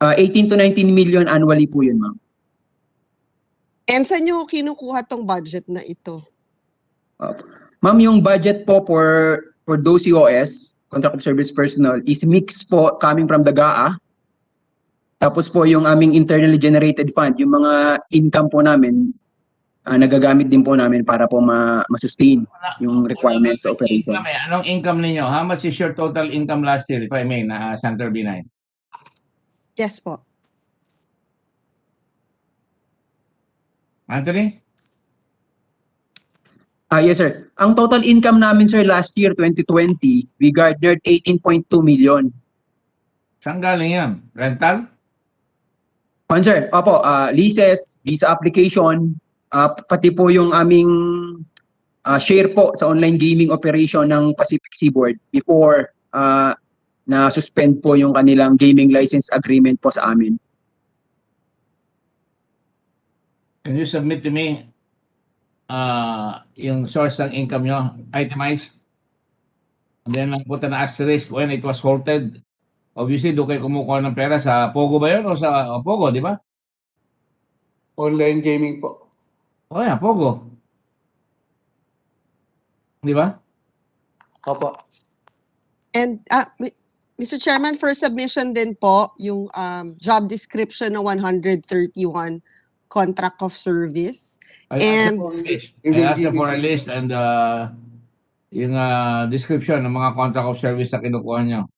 D: 18 to 19 million annually po yun, ma'am.
C: And saan nyo kinukuha tong budget na ito?
D: Ma'am, yung budget po for those COS, contract of service personnel, is mixed po coming from the GAA. Tapos po yung aming internally generated fund, yung mga income po namin, nagagamit din po namin para po ma-sustain yung requirements sa operation.
A: Anong income ninyo? How much is your total income last year, if I may, na Senator Binay?
C: Yes po.
A: Anthony?
D: Yes, sir. Ang total income namin, sir, last year, 2020, we garnered 18.2 million.
A: Saan galing yan? Rental?
D: Sir, opo, leases, visa application, pati po yung aming share po sa online gaming operation ng Pacific Seaboard before na-suspend po yung kanilang gaming license agreement po sa amin.
A: Can you submit to me yung source ng income nyo, itemized? And then put an asterisk when it was halted. Obviously, doon kayo kumukuha ng pera sa Pogo ba yun o sa Pogo, di ba?
B: Online gaming po.
A: O yan, Pogo. Di ba?
B: Opo.
C: And Mr. Chairman, for submission din po yung job description ng 131 contract of service.
A: I asked them for a list and yung description ng mga contract of service na kinukuha nyo.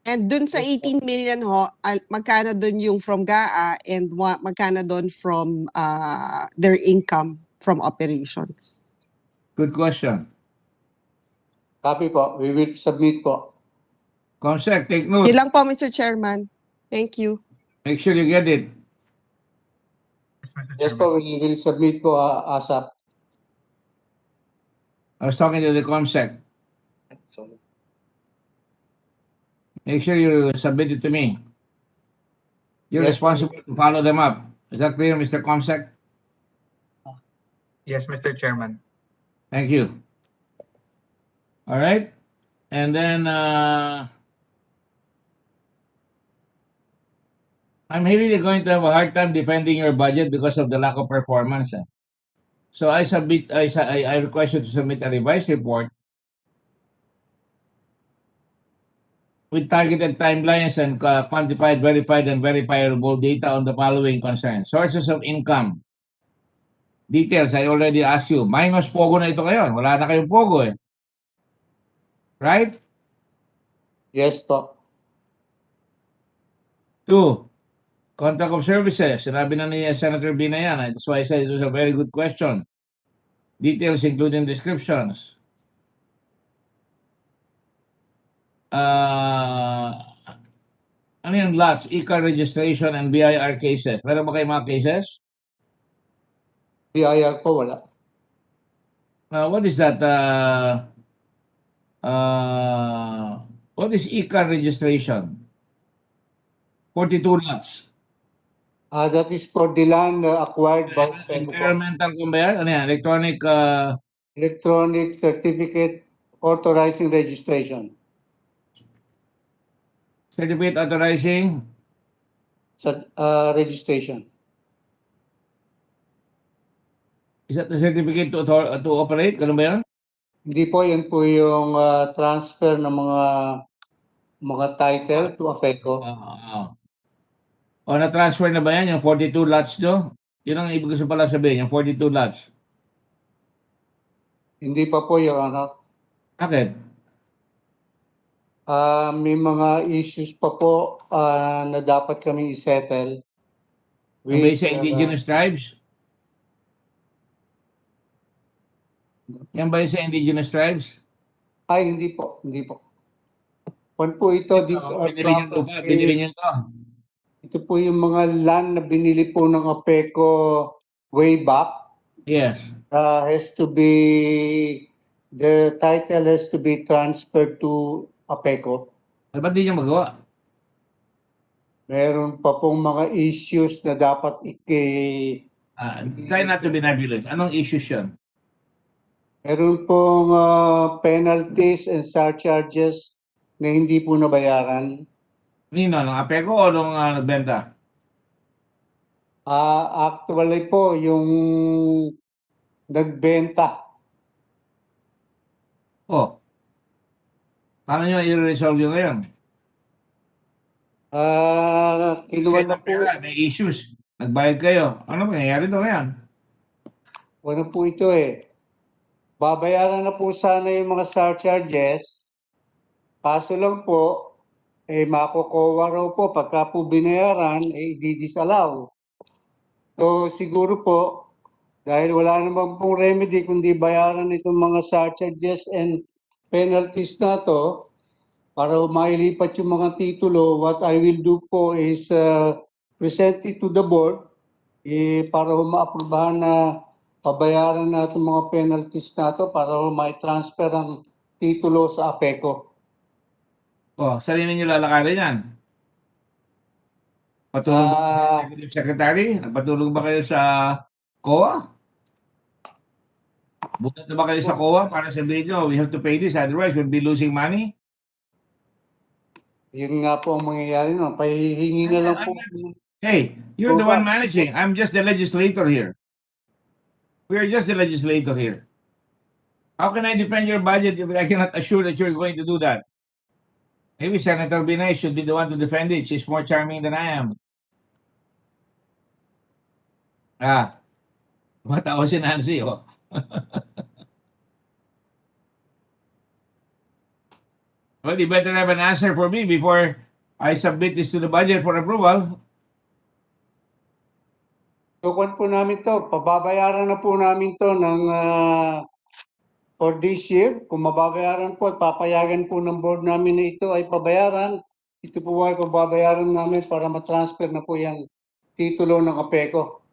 C: And dun sa 18 million ho, magkano dun yung from GAA and magkano dun from their income from operations?
A: Good question.
B: Copy po. We will submit po.
A: Comsec, take note.
C: Yun lang po, Mr. Chairman. Thank you.
A: Make sure you get it.
F: Yes, Mr.
B: Yes
F: Chairman.
B: po, we will submit po ASAP.
A: I was talking to the COMSEC. Make sure you submit it to me. You're
B: Yes,
A: responsible to follow them up. Is that clear, Mr. COMSEC?
F: Yes, Mr. Chairman.
A: Thank you. All right. And then I'm really going to have a hard time defending your budget because of the lack of performance. So I request you to submit a revised report with targeted timelines and quantified, verified, and verifiable data on the following concerns. Sources of income. Details, I already asked you. Minus Pogo na ito ngayon. Wala na kayong Pogo eh. Right?
B: yes po.
A: 2, contract of services. Sinabi na ni Senator Bina yan. That's why I said it was a very good question. Details including descriptions. Ano yung lots, e-car registration and BIR cases? Meron ba kayong mga cases?
B: BIR po wala.
A: What is that? What is e-car registration? 42 lots.
B: That is for the land acquired by PECO po.
A: Environmental kung ba yan? Ano yan? Electronic
B: Electronic certificate authorizing registration.
A: certificate authorizing
B: Registration.
A: is that the certificate to operate? Ganun ba yan?
B: Hindi po, yun po yung transfer ng mga title to APECO.
A: O na-transfer na ba yan? Yung 42 lots nyo? Yun ang ibig ko pala sabihin, yung 42 lots.
B: Hindi pa po, Your Honor.
A: Bakit?
B: May mga issues pa po na dapat kaming isettle.
A: Yung ba sa indigenous tribes? Yan ba sa indigenous tribes?
B: Ay, hindi po. Hindi po. Kung po ito, these are
A: Binili nyo lupa, binili nyo ito.
B: ito po yung mga land na binili po ng APECO way back.
A: Yes.
B: Has to be, the title has to be transferred to APECO.
A: Ba't di nyo magawa?
B: Meron pa pong mga issues na dapat
A: Try not to be nebulous. Anong issues yun?
B: meron pong penalties and surcharges na hindi po nabayaran.
A: Nino, ng APECO o nung nagbenta?
B: Actually po, yung nagbenta.
A: Oh. Paano nyo i-resolve yun ngayon?
B: Kinuha
A: Kasi
B: na po,
A: pera, may issues. Nagbayad kayo. Ano mangyayari doon ngayon?
B: ano po ito eh. Babayaran na po sana yung mga surcharges. Kaso lang po, makukuha raw po pagka po binayaran, i-disallow. So siguro po, dahil wala naman pong remedy kundi bayaran itong mga surcharges and penalties na to, para mailipat yung mga titulo, what I will do po is present it to the board para maaprubahan na pabayaran na itong mga penalties na to para ma-transfer ang titulo sa APECO.
A: Oh, sarili nyo lalakarin yan. Patulong ba kayo sa Executive Secretary? Nagpatulong ba kayo sa COA? Bunot na ba kayo sa COA para sabihin nyo, we have to pay this, otherwise we'll be losing money?
B: Yun nga po ang mangyayari no. Pahihingi na lang po.
A: Hey, you're the one managing. I'm just the legislator here. We're just the legislator here. How can I defend your budget if I cannot assure that you're going to do that? Maybe Senator Binay should be the one to defend it. She's more charming than I am. Matawa si Nancy, oh. Well, you better have an answer for me before I submit this to the budget for approval.
B: Tukuan po namin to. Pababayaran na po namin to ng for this year. Kung mababayaran po at papayagan po ng board namin na ito ay pabayaran, ito po ay babayaran namin para matransfer na po yung titulo ng APECO.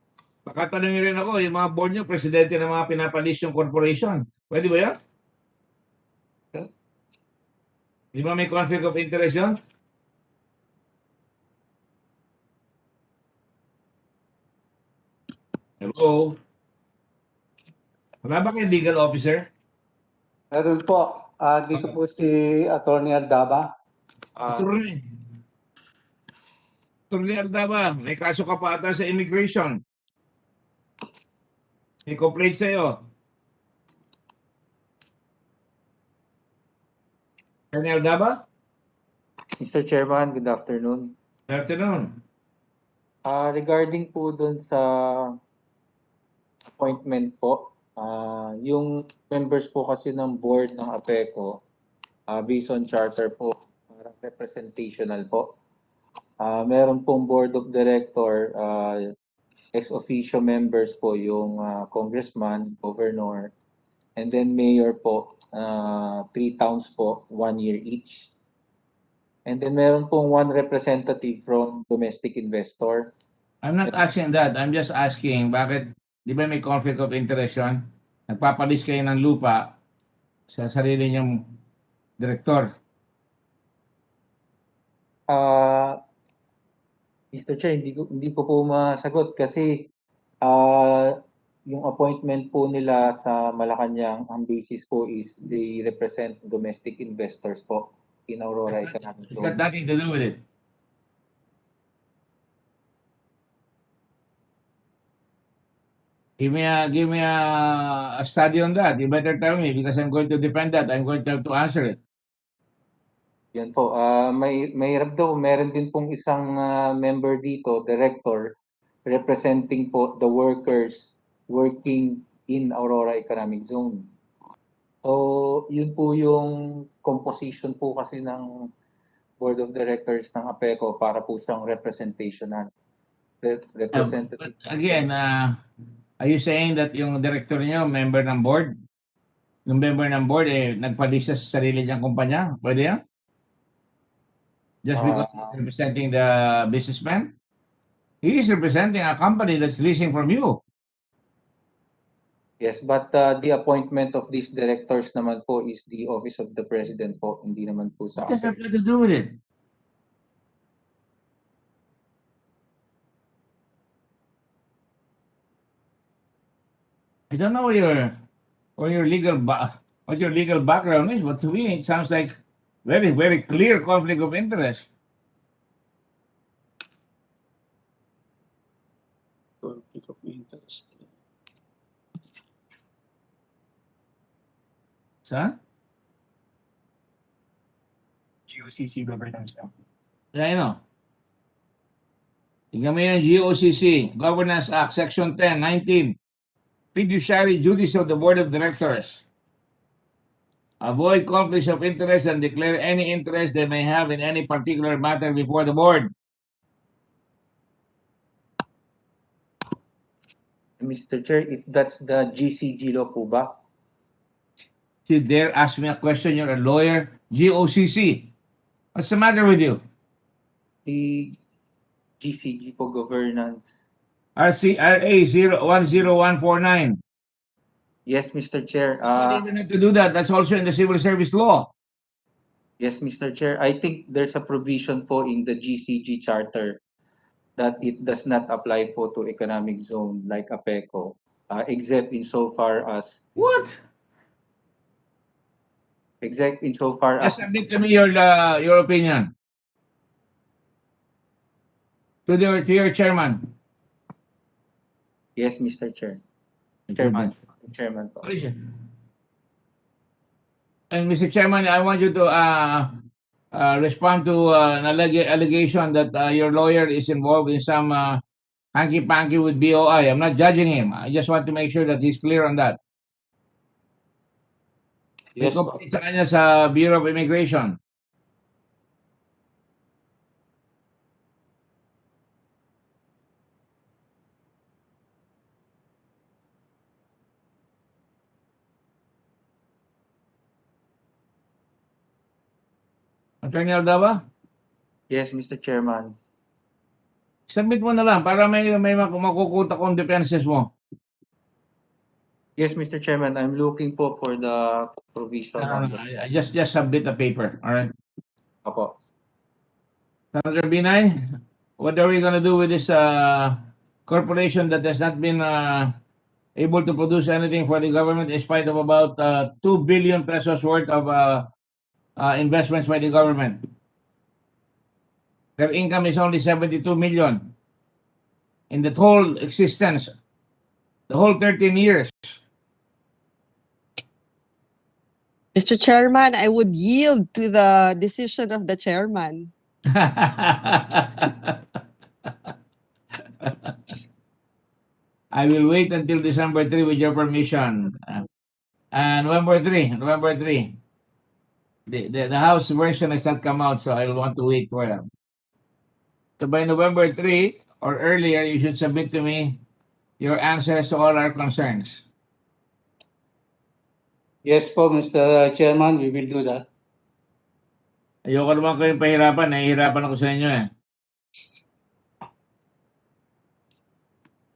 A: Baka tanungin rin ako, yung mga board nyo, presidente ng mga pinapalis yung corporation. Pwede ba yan? Di ba may conflict of interest yun? Hello? Wala ba kayong legal officer?
B: Meron po, dito po si Attorney Aldaba.
A: Attorney. Attorney Aldaba, may kaso ka pa ata sa immigration. May complaint sa'yo. Attorney Aldaba?
G: Mr. Chairman, good afternoon.
A: Good afternoon.
G: Regarding po dun sa appointment po, yung members po kasi ng board ng APECO, based on charter po, parang representational po. Meron pong board of director, ex officio members po yung congressman, governor, and then mayor po, 3 towns po, 1 year each. And then meron pong 1 representative from domestic investor.
A: I'm not asking that. I'm just asking, bakit, di ba may conflict of interest yun? Nagpapalis kayo ng lupa sa sarili niyong direktor.
G: Mr. Chair, hindi ko po masagot kasi yung appointment po nila sa Malacanang, ang basis po is they represent domestic investors po in Aurora Economic
A: It's got
G: Zone.
A: nothing to do with it. Give me a study on that. You better tell me because I'm going to defend that. I'm going to have to answer it.
G: Yan po. Mahirap daw, meron din pong isang member dito, director, representing po the workers working in Aurora Economic Zone. So, yun po yung composition po kasi ng Board of Directors ng APECO para po siyang representational. Representative.
A: But again, are you saying that yung director niyo, member ng board? Yung member ng board, nagpalis siya sa sarili niyang kumpanya? Pwede yan? Just because he's representing the businessman? He is representing a company that's leasing from you.
G: Yes, but the appointment of these directors naman po is the Office of the President po, hindi naman po sa
A: What does that
G: APECO.
A: have to do with it? I don't know what your legal background is, but to me it sounds like very, very clear conflict of interest.
B: Conflict of interest.
A: Saan?
E: GOCC governance now.
A: Yeah, I know. Tingnan mo yung GOCC, Governance Act, Section 10, 19. Fiduciary duties of the Board of Directors. Avoid conflicts of interest and declare any interest they may have in any particular matter before the board.
G: Mr. Chair, if that's the GCG law po ba?
A: You dare ask me a question, you're a lawyer. GOCC. What's the matter with you?
G: The GCG po governance.
A: RA 10149.
G: Yes, Mr. Chair.
A: You don't even have to do that. That's also in the civil service law.
G: Yes, Mr. Chair. I think there's a provision po in the GCG charter that it does not apply po to economic zone like APECO, except insofar as
A: What?
G: as
A: Just admit to me your opinion. To your chairman.
G: yes, Mr. Chair.
A: Goodness.
G: Chairman po.
A: What is it? And Mr. Chairman, I want you to respond to an allegation that your lawyer is involved in some hanky-panky with BOI. I'm not judging him. I just want to make sure that he's clear on that. May
B: Yes po.
A: complaint sa kanya sa Bureau of Immigration. Attorney Aldaba?
G: Yes, Mr. Chairman.
A: Submit mo na lang para may makukuta kong defenses mo.
G: Yes, Mr. Chairman, I'm looking po for the provision on the...
A: Just submit the paper. All right.
G: Opo.
A: Senator Binay, what are we going to do with this corporation that has not been able to produce anything for the government in spite of about 2 billion pesos worth of investments by the government? Their income is only 72 million in the whole existence, the whole 13 years.
C: Mr. Chairman, I would yield to the decision of the chairman.
A: I will wait until December 3 with your permission. November 3. The House version has not come out, so I'll want to wait for that. So by November 3 or earlier, you should submit to me your answers to all our concerns.
B: Yes po, Mr. Chairman, we will do that.
A: Ayoko naman kayong pahirapan. Nahihirapan ako sa inyo eh.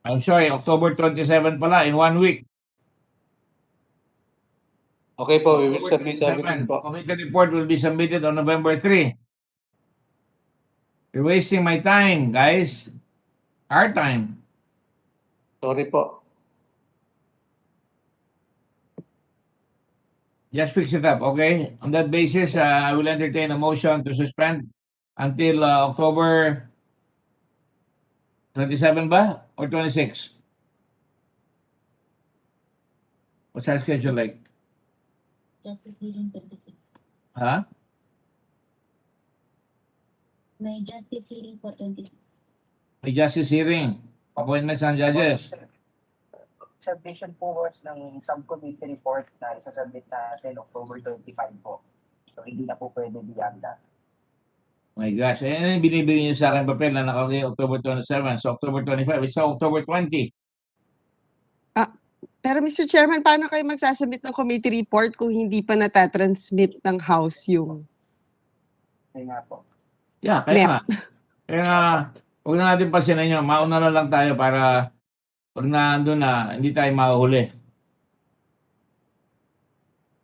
A: I'm sorry, October 27 pala, in 1 week.
B: Okay po, we will
A: October
B: submit
A: 27.
B: everything po.
A: Committee report will be submitted on November 3. You're wasting my time, guys. Our time.
B: Sorry po.
A: Just fix it up, okay? On that basis, I will entertain a motion to suspend until October 27 ba? Or 26? What's our schedule like?
H: Justice hearing 26.
A: Huh?
H: May justice hearing po 26.
A: May justice hearing. Appointments ng judges.
I: Submission po was ng subcommittee report na isasubmit natin October 25 po. So, hindi na po pwede beyond that.
A: My gosh. Ano yung binibigyan niyo sa akin papel na nakalagay October 27? So, October 25. It's October 20.
C: Pero Mr. Chairman, paano kayo magsasubmit ng committee report kung hindi pa natatransmit ng House yung
I: Kaya nga po.
A: Yeah, kaya
C: NEP?
A: nga. Kaya nga, huwag na natin pasinin nyo. Mauna na lang tayo para pag nandun na, hindi tayo mahuhuli.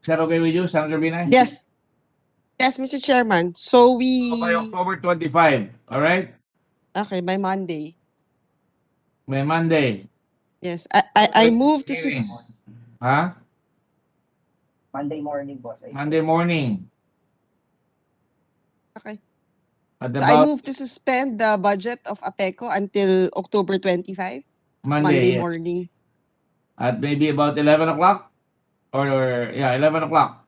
A: Is that okay with you, Senator Binay?
C: Yes. Yes, Mr. Chairman. So we...
A: So, by October 25, all right?
C: Okay, by Monday.
A: May Monday.
C: Yes. I move to...
A: Hearing. Ha?
I: Monday morning, boss.
A: Monday morning.
C: Okay.
A: At
C: So I
A: about
C: move to suspend the budget of APECO until October 25,
A: Monday, yes.
C: morning.
A: At maybe about 11 o'clock? Or yeah, 11 o'clock.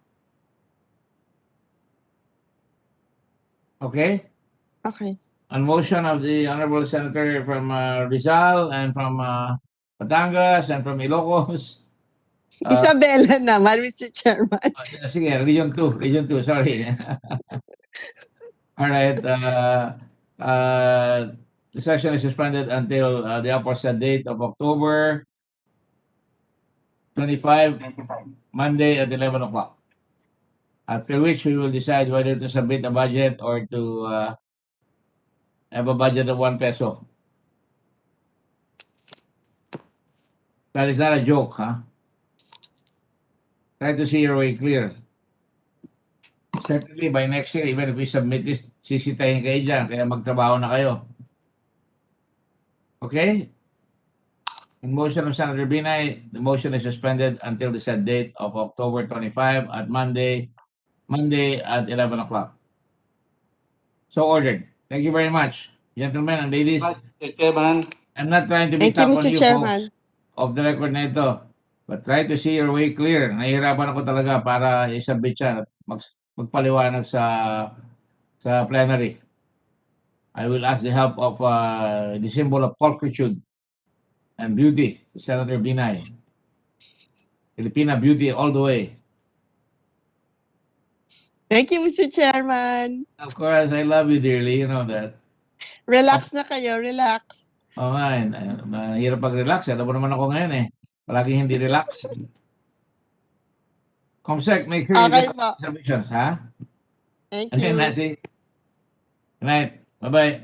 A: Okay?
C: Okay.
A: On motion of the Honorable Senator from Rizal and from Batangas and from Ilocos.
C: Isabela naman, Mr. Chairman.
A: Sige, Region 2, sorry. All right. The session is suspended until the aforesaid date of October 25, Monday at 11 o'clock. After which we will decide whether to submit a budget or to have a budget of 1 peso. That is not a joke, huh? Try to see your way clear. Certainly by next year, even if we submit this, sisitahin kayo dyan, kaya magtrabaho na kayo. Okay? In motion of Senator Binay, the motion is suspended until the said date of October 25 at Monday at 11 o'clock. So ordered. Thank you very much, gentlemen and ladies.
B: Mr. Chairman,
A: I'm not trying to be
C: Thank you,
A: tough on
C: Mr.
A: you
C: Chairman.
A: folks of the record na ito. But try to see your way clear. Nahihirapan ako talaga para isubmit siya at magpaliwanag sa plenary. I will ask the help of the symbol of pulchritude and beauty, Senator Binay. Filipina beauty all the way.
C: Thank you, Mr. Chairman.
A: Of course, I love you dearly. You know that.
C: Relax na kayo, relax.
A: Oo nga, mahirap pag-relax. Alam mo naman ako ngayon eh. Palaging hindi relax. Comsec, make sure you
C: Okay
A: get
C: po.
A: submissions, ha?
C: Thank
A: And then,
C: you.
A: Nancy, Good night. Bye-bye.